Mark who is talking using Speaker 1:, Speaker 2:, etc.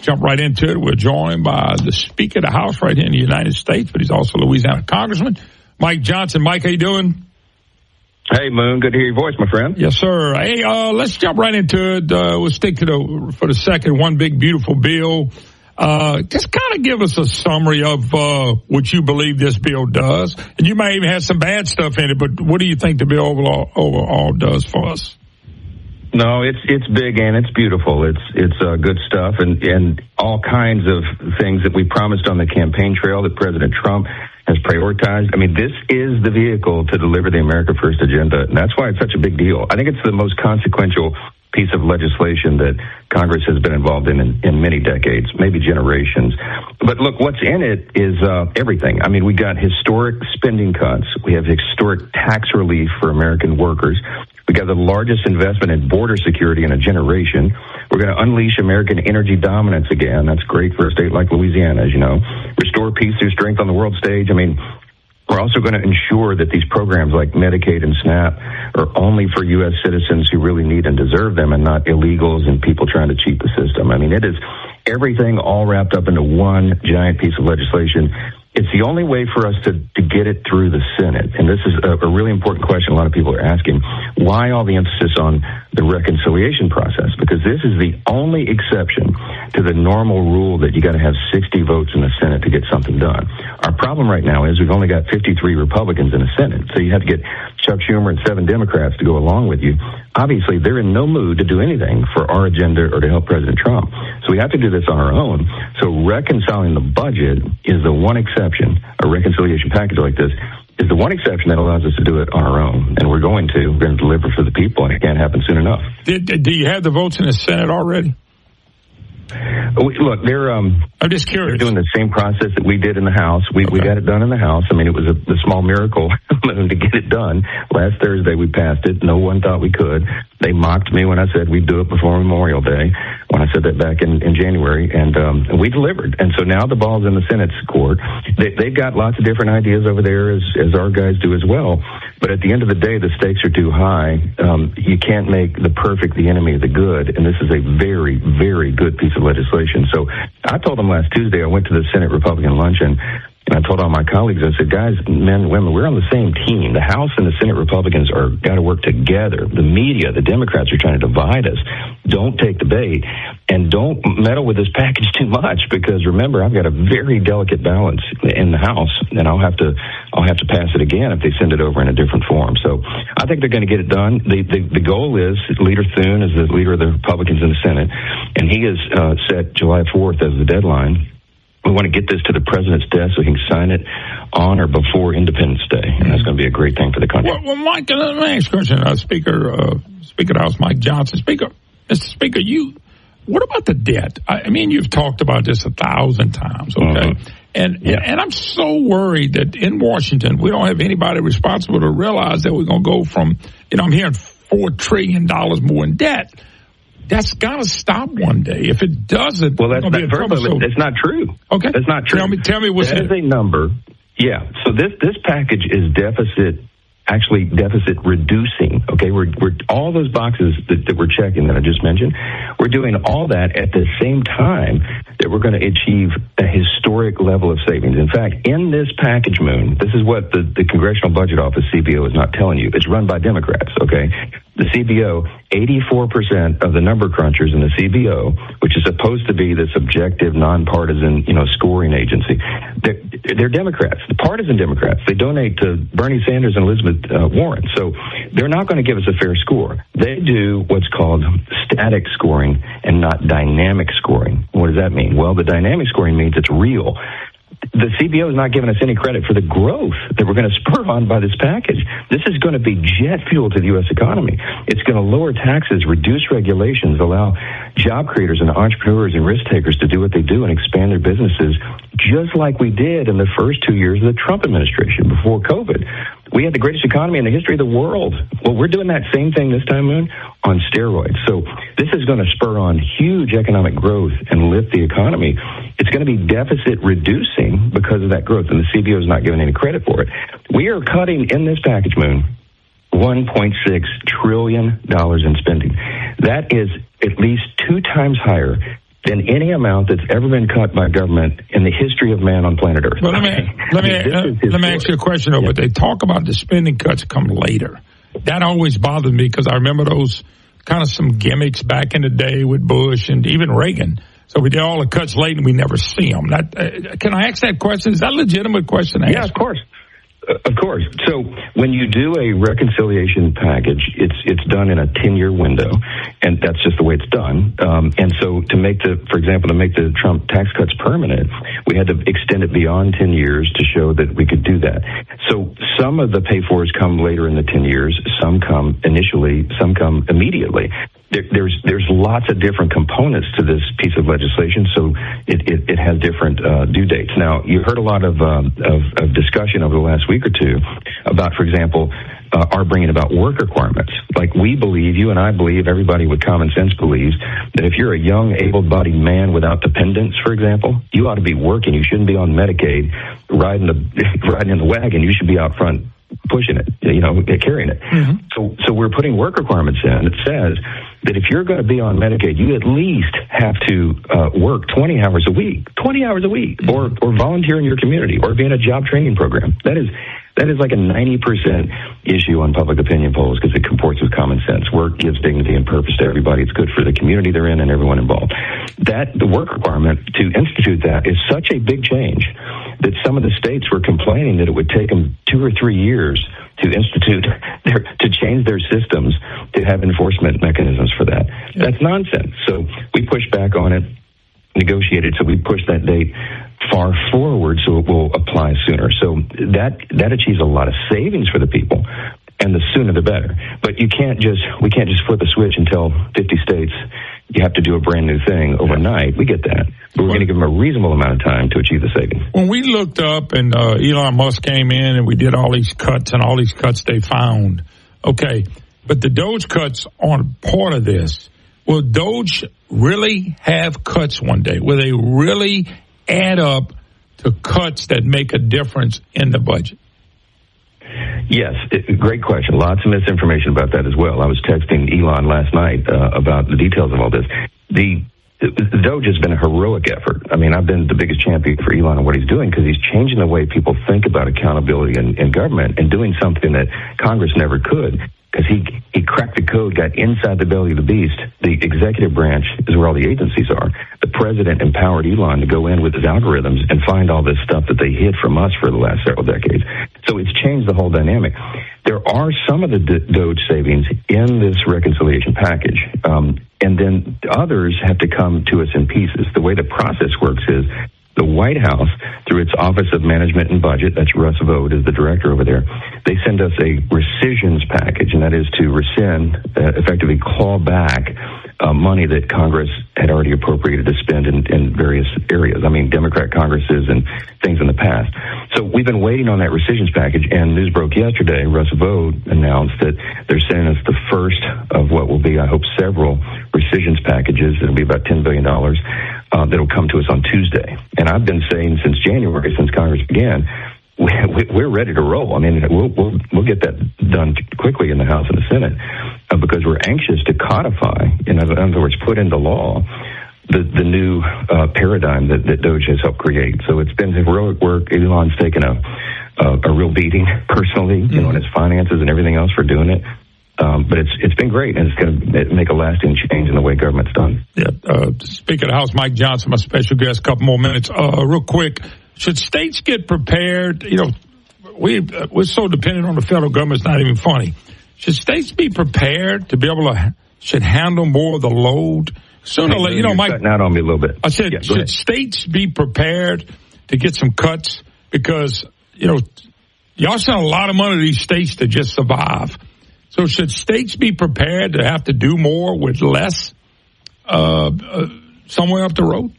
Speaker 1: jump right into it. We're joined by the Speaker of the House right here in the United States, but he's also Louisiana Congressman, Mike Johnson. Mike, how you doing?
Speaker 2: Hey, Moon. Good to hear your voice, my friend.
Speaker 1: Yes, sir. Hey, let's jump right into it. We'll stick to for the second, one big, beautiful bill. Just kind of give us a summary of what you believe this bill does. And you may even have some bad stuff in it, but what do you think the bill overall does for us?
Speaker 2: No, it's big and it's beautiful. It's good stuff and all kinds of things that we promised on the campaign trail that President Trump has prioritized. I mean, this is the vehicle to deliver the America First agenda, and that's why it's such a big deal. I think it's the most consequential piece of legislation that Congress has been involved in many decades, maybe generations. But look, what's in it is everything. I mean, we got historic spending cuts. We have historic tax relief for American workers. We got the largest investment in border security in a generation. We're going to unleash American energy dominance again. That's great for a state like Louisiana, as you know. Restore peace through strength on the world stage. I mean, we're also going to ensure that these programs like Medicaid and SNAP are only for U.S. citizens who really need and deserve them and not illegals and people trying to cheat the system. I mean, it is everything all wrapped up into one giant piece of legislation. It's the only way for us to get it through the Senate. And this is a really important question a lot of people are asking. Why all the emphasis on the reconciliation process? Because this is the only exception to the normal rule that you got to have 60 votes in the Senate to get something done. Our problem right now is we've only got 53 Republicans in the Senate. So you have to get Chuck Schumer and 7 Democrats to go along with you. Obviously, they're in no mood to do anything for our agenda or to help President Trump. So we have to do this on our own. So reconciling the budget is the one exception. A reconciliation package like this is the one exception that allows us to do it on our own. And we're going to deliver for the people, and it can't happen soon enough.
Speaker 1: Do you have the votes in the Senate already?
Speaker 2: Look, I'm
Speaker 1: just curious.
Speaker 2: They're doing the same process that we did in the House. We got it done in the House. I mean, it was a small miracle to get it done. Last Thursday, we passed it. No one thought we could. They mocked me when I said we'd do it before Memorial Day, when I said that back in January, and we delivered. And so now the ball's in the Senate's court. They've got lots of different ideas over there, as our guys do as well. But at the end of the day, the stakes are too high. You can't make the perfect the enemy of the good, and this is a very, very good piece of legislation. So I told them last Tuesday, I went to the Senate Republican luncheon, and I told all my colleagues, I said, guys, men, women, we're on the same team. The House and the Senate Republicans are got to work together. The media, the Democrats are trying to divide us. Don't take the bait, and don't meddle with this package too much, because remember, I've got a very delicate balance in the House, and I'll have to pass it again if they send it over in a different form. So I think they're going to get it done. The goal is, Leader Thune is the leader of the Republicans in the Senate, and he has set July 4th as the deadline. We want to get this to the president's desk so he can sign it on or before Independence Day, and that's going to be a great thing for the country.
Speaker 1: Well, Mike, let me ask a question. Speaker of the House, Mike Johnson. Mr. Speaker, what about the debt? I mean, you've talked about this 1,000 times, okay? And I'm so worried that in Washington, we don't have anybody responsible to realize that we're going to go from, I'm hearing $4 trillion more in debt. That's got to stop one day. If it doesn't,
Speaker 2: well, that's not true.
Speaker 1: Okay,
Speaker 2: that's not true.
Speaker 1: Tell me what's
Speaker 2: that is a number. Yeah. So this package is deficit reducing. Okay, we're all those boxes that we're checking that I just mentioned. We're doing all that at the same time that we're going to achieve a historic level of savings. In fact, in this package, Moon, this is what the Congressional Budget Office, CBO, is not telling you. It's run by Democrats. Okay. The CBO, 84% of the number crunchers in the CBO, which is supposed to be this objective, nonpartisan, scoring agency, they're Democrats, the partisan Democrats. They donate to Bernie Sanders and Elizabeth Warren. So they're not going to give us a fair score. They do what's called static scoring and not dynamic scoring. What does that mean? Well, the dynamic scoring means it's real. The CBO is not giving us any credit for the growth that we're going to spur on by this package. This is going to be jet fuel to the U.S. economy. It's going to lower taxes, reduce regulations, allow job creators and entrepreneurs and risk takers to do what they do and expand their businesses, just like we did in the first 2 years of the Trump administration before COVID. We had the greatest economy in the history of the world. Well, we're doing that same thing this time, Moon, on steroids. So this is going to spur on huge economic growth and lift the economy. It's going to be deficit reducing because of that growth, and the CBO is not giving any credit for it. We are cutting in this package, Moon, $1.6 trillion in spending. That is at least 2 times higher than any amount that's ever been cut by government in the history of man on planet Earth.
Speaker 1: Well, let me ask you a question, though. Yeah. But they talk about the spending cuts come later. That always bothered me because I remember those kind of some gimmicks back in the day with Bush and even Reagan. So we did all the cuts late and we never see them. Can I ask that question? Is that a legitimate question to ask?
Speaker 2: Yeah, of course. Of course. So when you do a reconciliation package, it's done in a 10-year window, and that's just the way it's done. And so for example, to make the Trump tax cuts permanent, we had to extend it beyond 10 years to show that we could do that. So some of the pay-fors come later in the 10 years, some come initially, some come immediately. There's lots of different components to this piece of legislation, so it has different due dates. Now, you heard a lot of discussion over the last week or two about, for example, our bringing about work requirements. Like you and I believe, everybody with common sense believes that if you're a young, able-bodied man without dependents, for example, you ought to be working. You shouldn't be on Medicaid riding in the wagon. You should be out front pushing it, carrying it. Mm-hmm. So we're putting work requirements in. It says that if you're going to be on Medicaid, you at least have to work 20 hours a week, or volunteer in your community, or be in a job training program. That is like a 90% issue on public opinion polls because it comports with common sense. Work gives dignity and purpose to everybody. It's good for the community they're in and everyone involved. The work requirement to institute that is such a big change that some of the states were complaining that it would take them 2 or 3 years to change their systems to have enforcement mechanisms for that. Yeah. That's nonsense. So we pushed back on it, negotiated, so we pushed that date far forward so it will apply sooner. So that achieves a lot of savings for the people, and the sooner the better. But we can't just flip a switch and tell 50 states you have to do a brand new thing overnight. We get that. But we're going to give them a reasonable amount of time to achieve the savings.
Speaker 1: When we looked up and Elon Musk came in and we did all these cuts they found, okay, but the DOGE cuts aren't part of this. Will DOGE really have cuts one day? Will they really add up to cuts that make a difference in the budget?
Speaker 2: Yes, great question. Lots of misinformation about that as well. I was texting Elon last night about the details of all this. The DOGE has been a heroic effort. I mean, I've been the biggest champion for Elon and what he's doing because he's changing the way people think about accountability in government and doing something that Congress never could. Because he cracked the code, got inside the belly of the beast. The executive branch is where all the agencies are. The president empowered Elon to go in with his algorithms and find all this stuff that they hid from us for the last several decades. So it's changed the whole dynamic. There are some of the DOGE savings in this reconciliation package, and then others have to come to us in pieces. The way the process works is the White House, through its Office of Management and Budget, that's Russ Vought is the director over there, they send us a rescissions package, and that is to rescind, effectively claw back money that Congress had already appropriated to spend in various areas. I mean, Democrat Congresses and things in the past. So we've been waiting on that rescissions package, and news broke yesterday. Russ Vought announced that they're sending us the first of what will be, I hope, several rescissions packages. It'll be about $10 billion. That'll come to us on Tuesday. And I've been saying since January, since Congress began, we're ready to roll. I mean, we'll get that done quickly in the House and the Senate because we're anxious to codify, in other words, put into law the new paradigm that DOGE has helped create. So it's been heroic work. Elon's taken a real beating personally, in his finances and everything else for doing it. But it's been great, and it's going to make a lasting change in the way government's done.
Speaker 1: Yeah. Speaker of the House, Mike Johnson, my special guest. Couple more minutes. Real quick, should states get prepared? We're so dependent on the federal government. It's not even funny. Should states be prepared to be able to handle more of the load sooner or later? Mike,
Speaker 2: cutting out on me a little bit.
Speaker 1: I said, should states be prepared to get some cuts because y'all send a lot of money to these states to just survive. So should states be prepared to have to do more with less somewhere up the road?